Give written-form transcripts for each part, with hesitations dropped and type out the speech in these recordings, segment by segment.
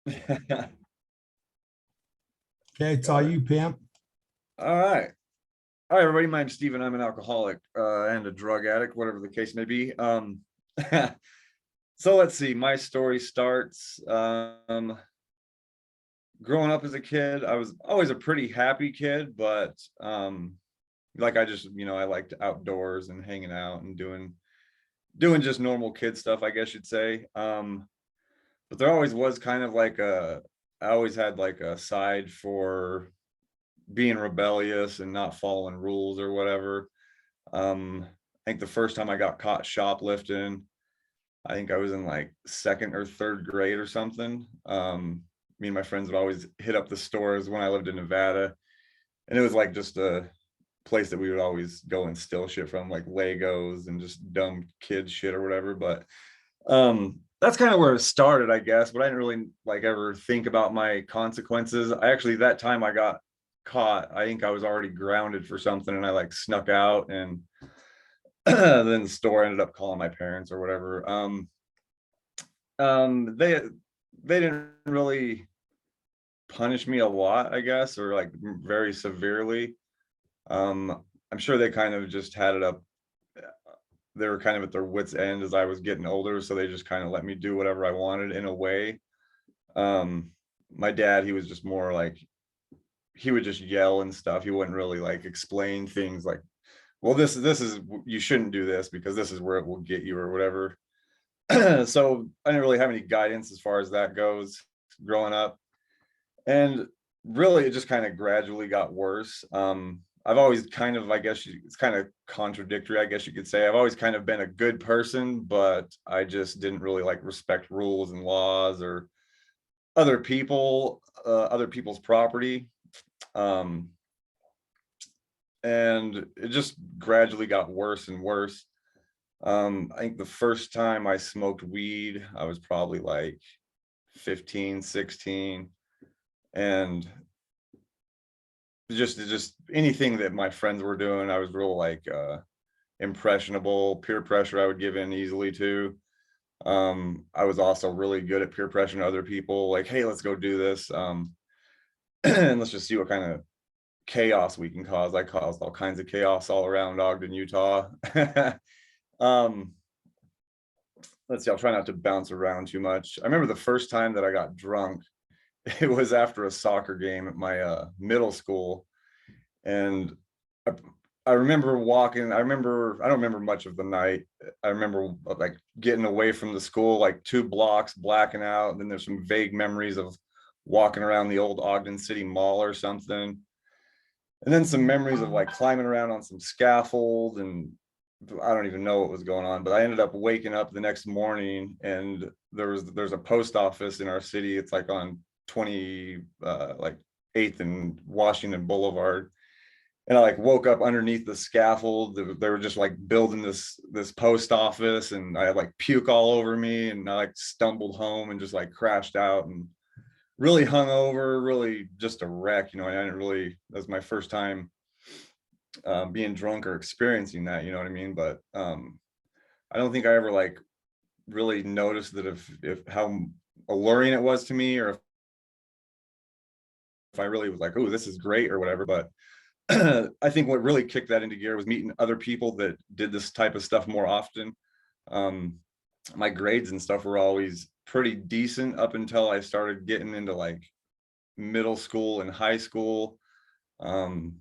Okay, it's all Got it. you, pimp. All right. All right, everybody. My name's Steven. I'm an alcoholic and a drug addict, whatever the case may be. So let's see. My story starts growing up as a kid. I was always a pretty happy kid, but like I just, I liked outdoors and hanging out and doing just normal kid stuff, I guess you'd say. But there always was kind of like I always had like a side for being rebellious and not following rules or whatever. I think the first time I got caught shoplifting, I think I was in like second or third grade or something. Me and my friends would always hit up the stores when I lived in Nevada, and it was like just a place that we would always go and steal shit from, like Legos and just dumb kid shit or whatever. But that's kind of where it started, I guess. But I didn't really like ever think about my consequences. I actually, that time I got caught, I think I was already grounded for something, and I like snuck out, and then the store ended up calling my parents or whatever. They didn't really punish me a lot, I guess, or like very severely. I'm sure they kind of just had it up. They were kind of at their wits' end as I was getting older, so they just kind of let me do whatever I wanted in a way. Um, my dad, he was just more like he would just yell and stuff. He wouldn't really like explain things like, well, this is you shouldn't do this because this is where it will get you or whatever. So I didn't really have any guidance as far as that goes growing up. And really it just kind of gradually got worse. I've always kind of, I guess it's kind of contradictory, I guess you could say. I've always kind of been a good person, but I just didn't really like respect rules and laws or other people's property. Um, and it just gradually got worse and worse. I think the first time I smoked weed, I was probably like 15, 16, and just anything that my friends were doing, I was real like impressionable. Peer pressure I would give in easily to. I was also really good at peer pressuring other people, like, hey, let's go do this. And let's just see what kind of chaos we can cause. I caused all kinds of chaos all around Ogden, Utah. um let's see, I'll try not to bounce around too much. I remember the first time that I got drunk, it was after a soccer game at my middle school. And I, I remember walking, I don't remember much of the night. I remember like getting away from the school, like 2 blocks, blacking out. And then there's some vague memories of walking around the old Ogden City Mall or something. And then some memories of like climbing around on some scaffold, and I don't even know what was going on, but I ended up waking up the next morning, and there's a post office in our city. It's like on 20 like 8th and Washington Boulevard. And I like woke up underneath the scaffold. They were just like building this post office, and I had like puke all over me, and I like stumbled home and just like crashed out and really hungover, really just a wreck. I didn't really, that was my first time being drunk or experiencing that, you know what I mean? But I don't think I ever like really noticed that if how alluring it was to me, or if I really was like, oh, this is great or whatever. But I think what really kicked that into gear was meeting other people that did this type of stuff more often. Um, my grades and stuff were always pretty decent up until I started getting into like middle school and high school. Um,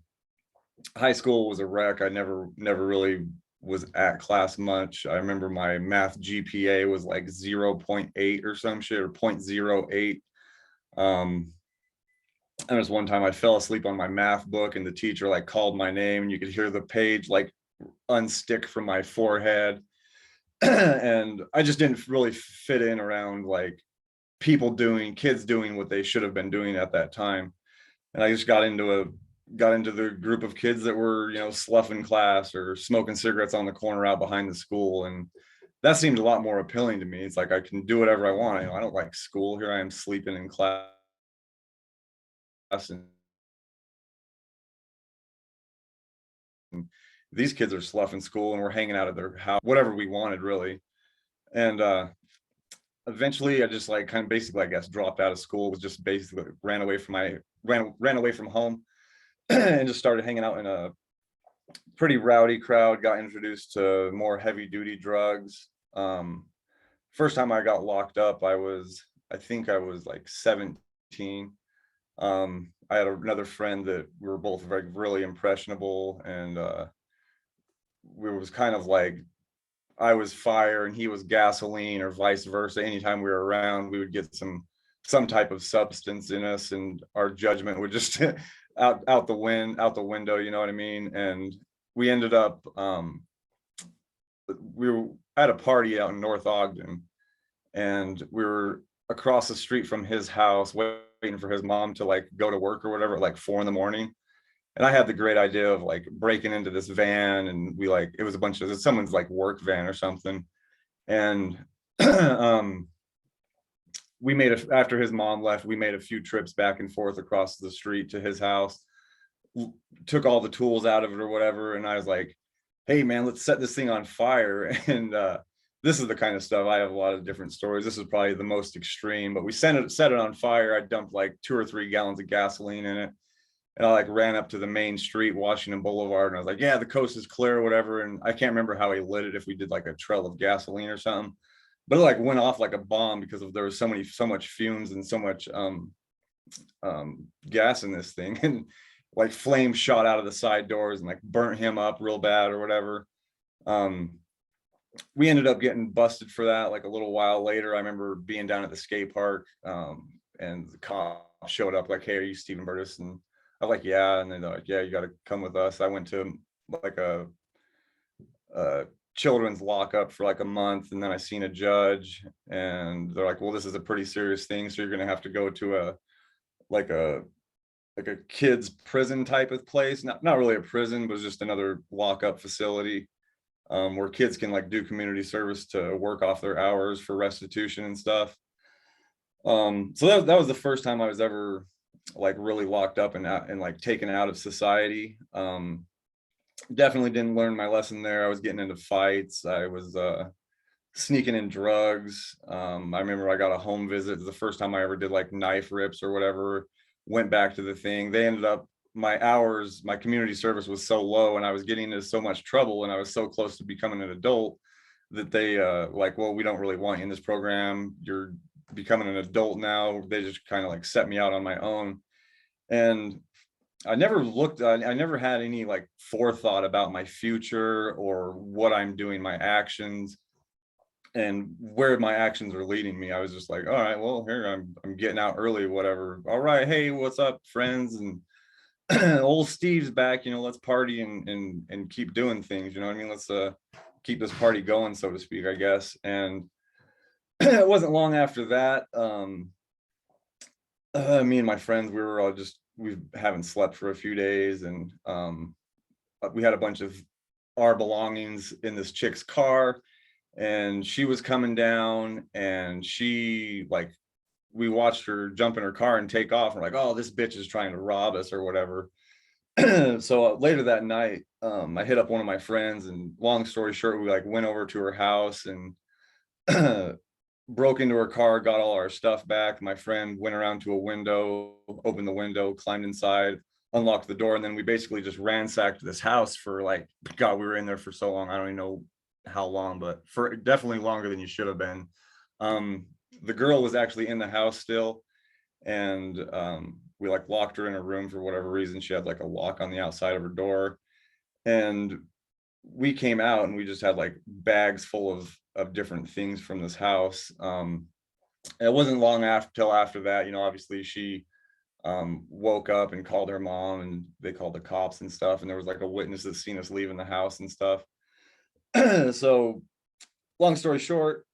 High school was a wreck. I never really was at class much. I remember my math GPA was like 0.8 or some shit, or 0.08. Um, there was one time I fell asleep on my math book, and the teacher like called my name, and you could hear the page like unstick from my forehead. And I just didn't really fit in around like kids doing what they should have been doing at that time. And I just got into the group of kids that were, sloughing class or smoking cigarettes on the corner out behind the school. And that seemed a lot more appealing to me. It's like I can do whatever I want. I don't like school. Here I am sleeping in class, and these kids are sloughing school, and we're hanging out at their house, whatever we wanted really. And eventually I just like kind of basically, I guess, dropped out of school, was just basically ran away from home and just started hanging out in a pretty rowdy crowd, got introduced to more heavy duty drugs. First time I got locked up, I think I was like 17. I had another friend that we were both like really impressionable, and we was kind of like I was fire and he was gasoline, or vice versa. Anytime we were around, we would get some type of substance in us, and our judgment would just out the window, you know what I mean? And we ended up we were at a party out in North Ogden, and we were across the street from his house waiting for his mom to like go to work or whatever at like 4 a.m. And I had the great idea of like breaking into this van, and we like, it was a bunch of someone's like work van or something. And we made after his mom left, we made a few trips back and forth across the street to his house, took all the tools out of it or whatever. And I was like, hey man, let's set this thing on fire. And this is the kind of stuff, I have a lot of different stories. This is probably the most extreme, but we set it on fire. I dumped like 2 or 3 gallons of gasoline in it. And I like ran up to the main street, Washington Boulevard, and I was like, yeah, the coast is clear or whatever. And I can't remember how he lit it, if we did like a trail of gasoline or something, but it like went off like a bomb because there was so much fumes and so much gas in this thing. And like flames shot out of the side doors and like burnt him up real bad or whatever. We ended up getting busted for that like a little while later. I remember being down at the skate park, and the cop showed up like, hey, are you Stephen Burtis? And I'm like, yeah. And they're like, yeah, you got to come with us. I went to like a children's lockup for like a month, and then I seen a judge, and they're like, well, this is a pretty serious thing, so you're gonna have to go to a kids prison type of place. Not really a prison, but just another lockup facility, where kids can like do community service to work off their hours for restitution and stuff. So that was the first time I was ever like really locked up and like taken out of society. Definitely didn't learn my lesson there. I was getting into fights. I was sneaking in drugs. I remember I got a home visit. The first time I ever did like knife rips or whatever. Went back to the thing. They ended up, my community service was so low, and I was getting into so much trouble, and I was so close to becoming an adult, that they like, well, we don't really want you in this program. You're becoming an adult now. They just kind of like set me out on my own. And I never had any like forethought about my future or what I'm doing, my actions, and where my actions are leading me. I was just like, all right, well, here I'm getting out early, whatever. All right, hey, what's up, friends? And old Steve's back, let's party and keep doing things, you know what I mean? Let's keep this party going, so to speak, I guess. And it wasn't long after that, me and my friends, we haven't slept for a few days, and we had a bunch of our belongings in this chick's car, and she was coming down, and we watched her jump in her car and take off. We're like, oh, this bitch is trying to rob us or whatever. So later that night, I hit up one of my friends, and long story short, we like went over to her house and broke into her car, got all our stuff back. My friend went around to a window, opened the window, climbed inside, unlocked the door, and then we basically just ransacked this house for like, God, we were in there for so long. I don't even know how long, but for definitely longer than you should have been. The girl was actually in the house still, and we like locked her in a room for whatever reason. She had like a lock on the outside of her door, and we came out, and we just had like bags full of different things from this house. It wasn't long till after that, obviously she woke up and called her mom, and they called the cops and stuff, and there was like a witness that seen us leaving the house and stuff. So long story short,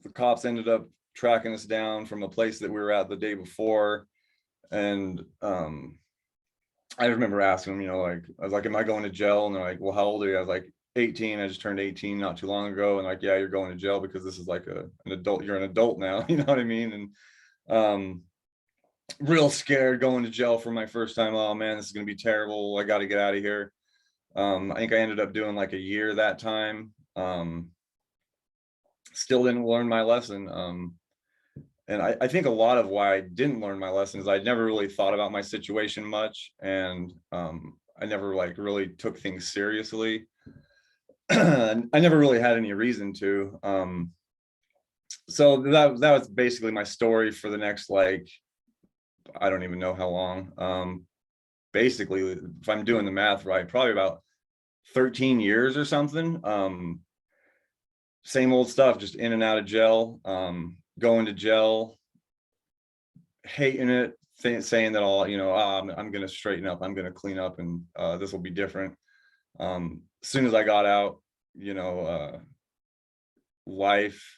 the cops ended up tracking us down from a place that we were at the day before. And I remember asking them, like, I was like, am I going to jail? And they're like, well, how old are you? I was like, 18. I just turned 18 not too long ago. And like, yeah, you're going to jail because this is like an adult, you're an adult now, you know what I mean? And real scared going to jail for my first time. Oh man, this is gonna be terrible. I got to get out of here. I think I ended up doing like a year that time. still didn't learn my lesson. And I think a lot of why I didn't learn my lesson is I never really thought about my situation much, and I never like really took things seriously. I never really had any reason to. So that was basically my story for the next, like, I don't even know how long. Basically, if I'm doing the math right, probably about 13 years or something. Same old stuff, just in and out of jail, going to jail, hating it, saying that all, I'm going to straighten up, I'm going to clean up, and this will be different. As soon as I got out, life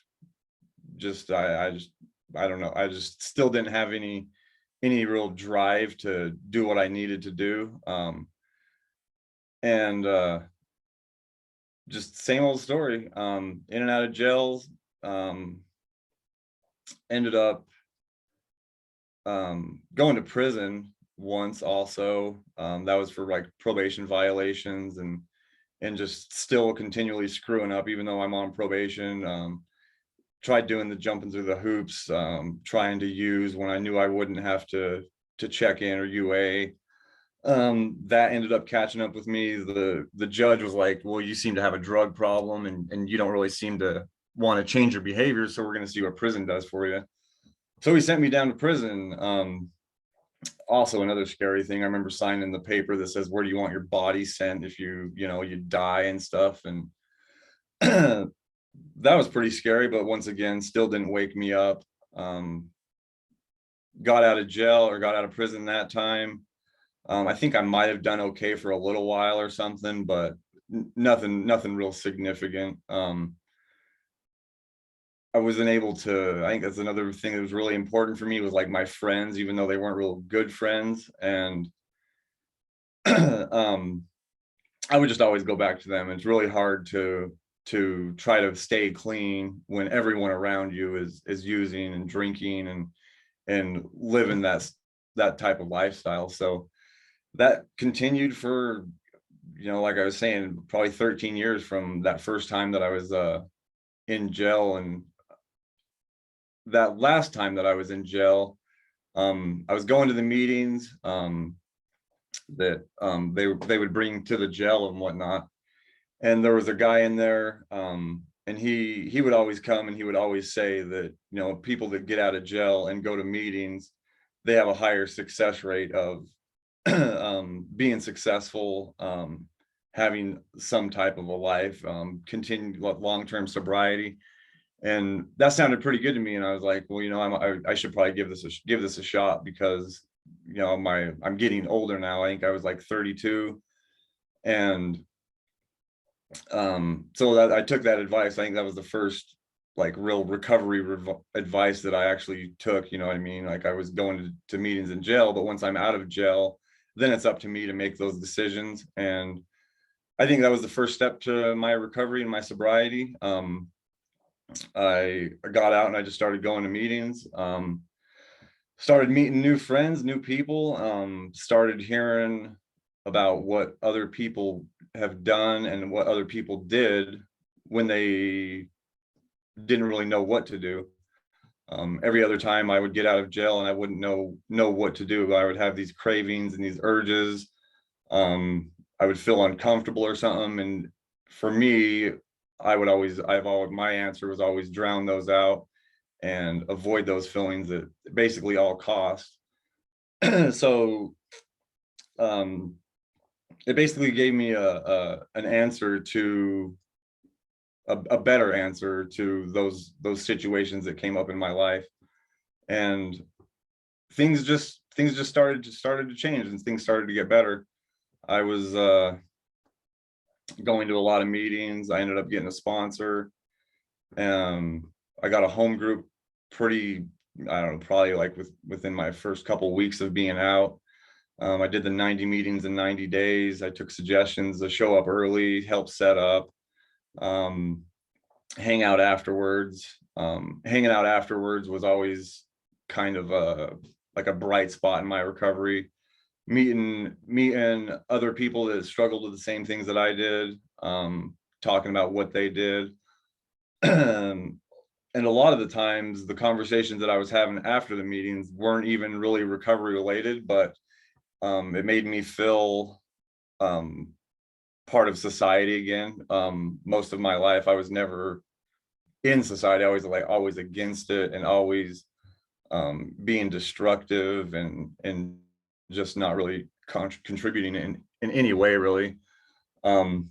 just, I don't know. I just still didn't have any real drive to do what I needed to do. And just same old story, in and out of jails, ended up going to prison once also. That was for like probation violations, and just still continually screwing up even though I'm on probation. Tried doing the jumping through the hoops, trying to use when I knew I wouldn't have to check in or UA. That ended up catching up with me. The judge was like, well, you seem to have a drug problem, and you don't really seem to want to change your behavior, so we're going to see what prison does for you. So he sent me down to prison. Also another scary thing, I remember signing the paper that says, where do you want your body sent if you die and stuff. And that was pretty scary, but once again, still didn't wake me up. Got out of jail, or got out of prison that time. I think I might have done okay for a little while or something, but nothing real significant. I wasn't able to, I think that's another thing that was really important for me, was like my friends, even though they weren't real good friends. And I would just always go back to them. It's really hard to try to stay clean when everyone around you is using and drinking and living that type of lifestyle. So that continued for, like I was saying, probably 13 years from that first time that I was in jail. And that last time that I was in jail, I was going to the meetings that they would bring to the jail and whatnot. And there was a guy in there, and he would always come and he would always say that, people that get out of jail and go to meetings, they have a higher success rate of being successful, having some type of a life, continued long-term sobriety. And that sounded pretty good to me. And I was like, well, I should probably give this a shot, because, I'm getting older now. I think I was like 32. And so that I took that advice. I think that was the first like real recovery advice that I actually took. You know what I mean? Like, I was going to meetings in jail, but once I'm out of jail, then it's up to me to make those decisions. And I think that was the first step to my recovery and my sobriety. I got out and I just started going to meetings, started meeting new friends, new people, started hearing about what other people have done and what other people did when they didn't really know what to do. Every other time I would get out of jail and I wouldn't know what to do, I would have these cravings and these urges. I would feel uncomfortable or something. And for me, my answer was always drown those out and avoid those feelings at basically all costs. So it basically gave me an answer to a better answer to those situations that came up in my life. And things just started to change, and things started to get better. I was going to a lot of meetings. I ended up getting a sponsor. I got a home group pretty, I don't know, probably like within my first couple of weeks of being out. I did the 90 meetings in 90 days. I took suggestions to show up early, help set up, hang out afterwards. Hanging out afterwards was always kind of like a bright spot in my recovery. Meeting other people that struggled with the same things that I did, talking about what they did. and a lot of the times the conversations that I was having after the meetings weren't even really recovery related, but it made me feel part of society again. Most of my life I was never in society. I was like always against it, and always being destructive, and just not really contributing in any way really. um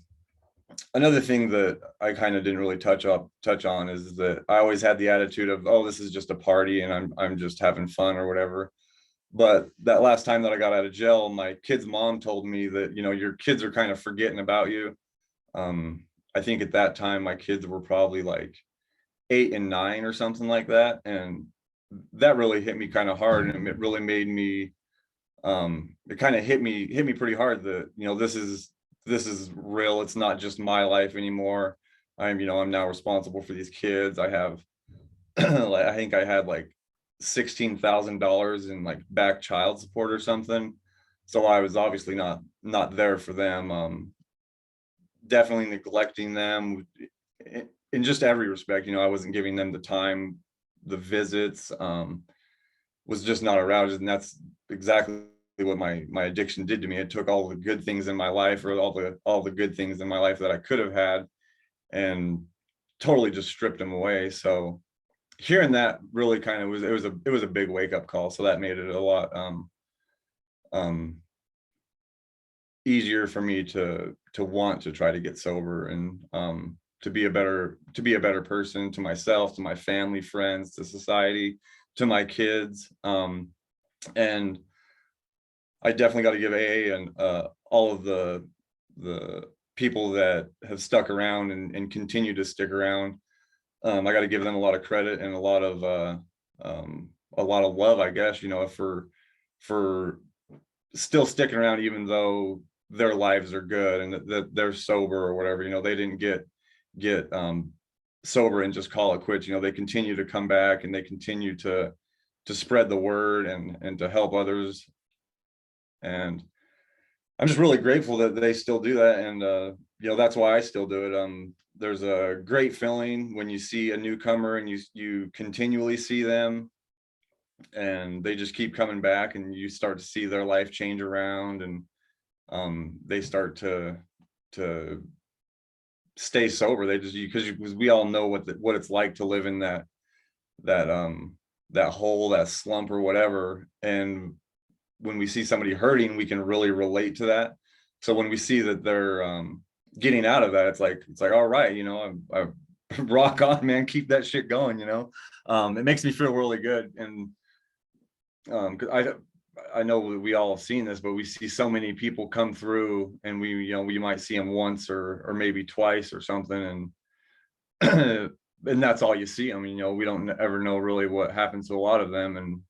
Another thing that I kind of didn't really touch on is that I always had the attitude of, oh, this is just a party and I'm just having fun or whatever. But that last time that I got out of jail, my kid's mom told me that, your kids are kind of forgetting about you. I think at that time my kids were probably like 8 and 9 or something like that. And that really hit me kind of hard. And it really made me, it kind of hit me pretty hard that, this is real. It's not just my life anymore. I'm now responsible for these kids. I have like, I think I had like $16,000 in like back child support or something. So I was obviously not there for them. Definitely neglecting them in just every respect. I wasn't giving them the time, the visits, was just not around. And that's exactly what my addiction did to me. It took all the good things in my life, or all the good things in my life that I could have had, and totally just stripped them away. So hearing that really kind of was a big wake up call. So that made it a lot um easier for me to want to try to get sober, and to be a better person, to myself, to my family, friends, to society, to my kids. And I definitely got to give AA and all of the people that have stuck around and continue to stick around. I got to give them a lot of credit and a lot of love, I guess, for still sticking around, even though their lives are good and that they're sober or whatever. They didn't get sober and just call it quits. They continue to come back, and they continue to spread the word and to help others. And I'm just really grateful that they still do that. And that's why I still do it. There's a great feeling when you see a newcomer and you continually see them, and they just keep coming back, and you start to see their life change around, and they start to stay sober. They just, because we all know what it's like to live in that hole, that slump or whatever. And when we see somebody hurting, we can really relate to that. So when we see that they're getting out of that, it's like, all right, I rock on, man, keep that shit going. It makes me feel really good. And because I know we all have seen this, but we see so many people come through, and we might see them once or maybe twice or something, and and that's all you see. We don't ever know really what happens to a lot of them. And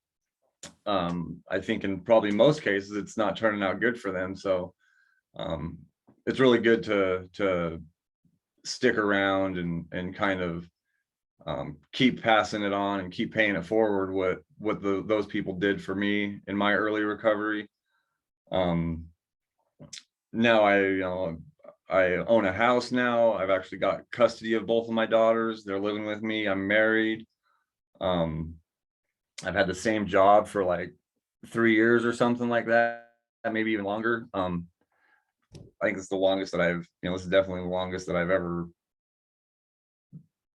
I think in probably most cases it's not turning out good for them. So it's really good to stick around and kind of keep passing it on and keep paying it forward, what those people did for me in my early recovery. Now I own a house now. I've actually got custody of both of my daughters. They're living with me. I'm married. I've had the same job for like 3 years or something like that, maybe even longer. I think it's the longest that this is definitely the longest that I've ever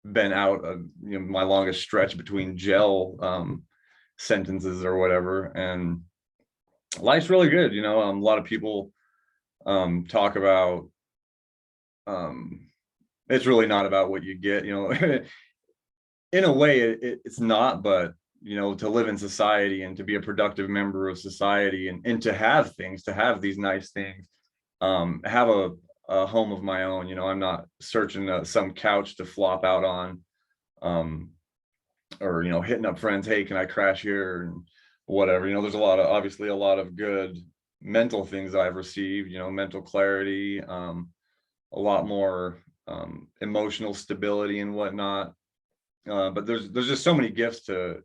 been out of, my longest stretch between jail sentences or whatever. And life's really good. A lot of people talk about it's really not about what you get, in a way it's not, but to live in society and to be a productive member of society, and to have things, to have these nice things, have a home of my own. I'm not searching some couch to flop out on, or hitting up friends, hey, can I crash here, and whatever. There's obviously a lot of good mental things I've received, mental clarity, a lot more emotional stability and whatnot. But there's just so many gifts that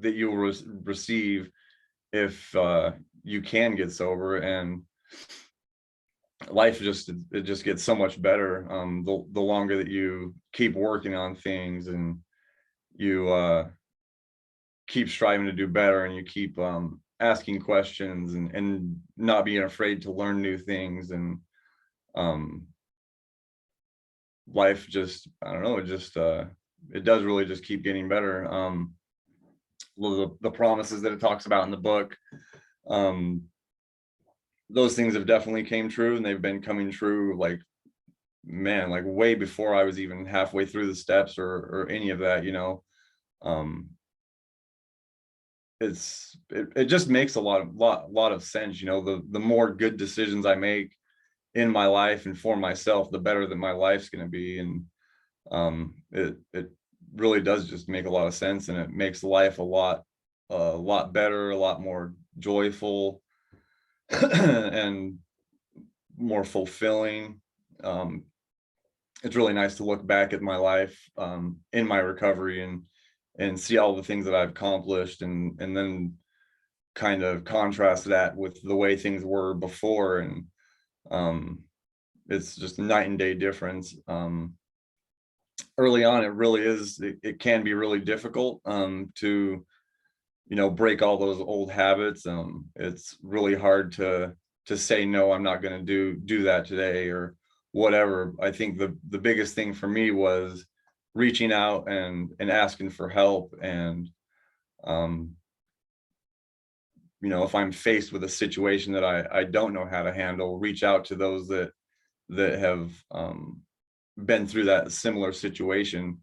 you'll receive if you can get sober. And life it just gets so much better the longer that you keep working on things, and you keep striving to do better, and you keep asking questions, and not being afraid to learn new things. And um life just, I don't know, it does really just keep getting better. The promises that it talks about in the book, um those things have definitely came true, and they've been coming true, like, man, like way before I was even halfway through the steps, or any of that, you know. um it just makes a lot of sense, you know. The more good decisions I make in my life and for myself, the better that my life's going to be. And it really does just make a lot of sense, and it makes life a lot better, a lot more joyful, and more fulfilling. um it's really nice to look back at my life in my recovery, and see all the things that I've accomplished, and then kind of contrast that with the way things were before. And um it's just a night and day difference. Early on, it can be really difficult to, you know, break all those old habits. It's really hard to say no, I'm not going to do that today, or whatever. I think the biggest thing for me was reaching out and asking for help. And um you know, if I'm faced with a situation that I don't know how to handle, reach out to those that have been through that similar situation,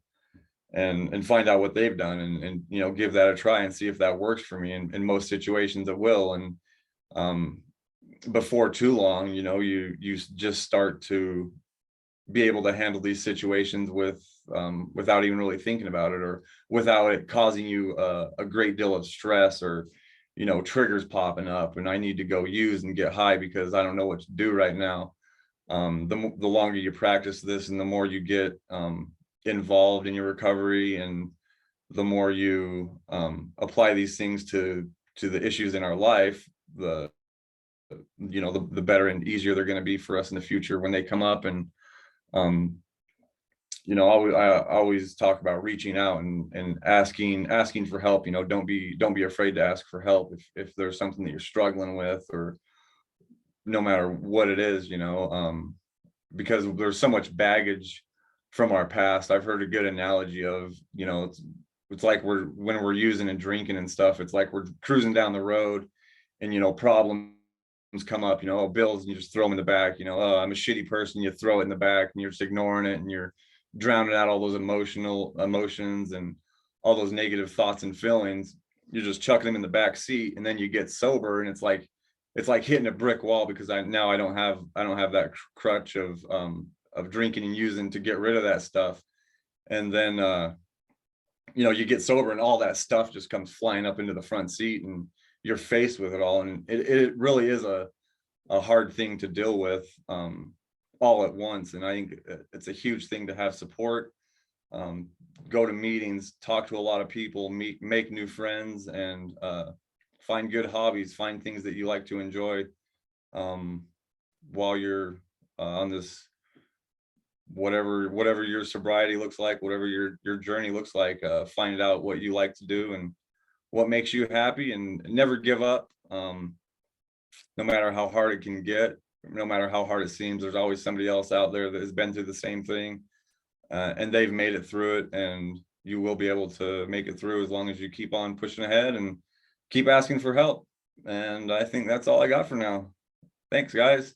and find out what they've done, and you know, give that a try and see if that works for me. And in most situations it will. And um before too long, you know, you just start to be able to handle these situations without even really thinking about it, or without it causing you a great deal of stress, or, you know, triggers popping up and I need to go use and get high because I don't know what to do right now. The longer you practice this, and the more you get involved in your recovery, and the more you apply these things to the issues in our life, the you know, the better and easier they're going to be for us in the future when they come up. And um you know, I always talk about reaching out and asking for help. You know, don't be afraid to ask for help if there's something that you're struggling with, or no matter what it is, you know. Because there's so much baggage from our past. I've heard a good analogy of, you know, it's like when we're using and drinking and stuff, it's like we're cruising down the road, and, you know, problems come up, you know, bills, and you just throw them in the back. You know, oh, I'm a shitty person, you throw it in the back, and you're just ignoring it, and you're drowning out all those emotions and all those negative thoughts and feelings. You're just chucking them in the back seat, and then you get sober, and it's like hitting a brick wall, because I don't have that crutch of drinking and using to get rid of that stuff. And then you know, you get sober, and all that stuff just comes flying up into the front seat, and you're faced with it all. And it really is a hard thing to deal with all at once. And I think it's a huge thing to have support, um, go to meetings, talk to a lot of people, make new friends, and find good hobbies, find things that you like to enjoy um, while you're on this, whatever your sobriety looks like, whatever your journey looks like. Find out what you like to do and what makes you happy, and never give up. No matter how hard it can get, no matter how hard it seems, there's always somebody else out there that has been through the same thing, and they've made it through it, and you will be able to make it through as long as you keep on pushing ahead and keep asking for help. And I think that's all I got for now. Thanks, guys.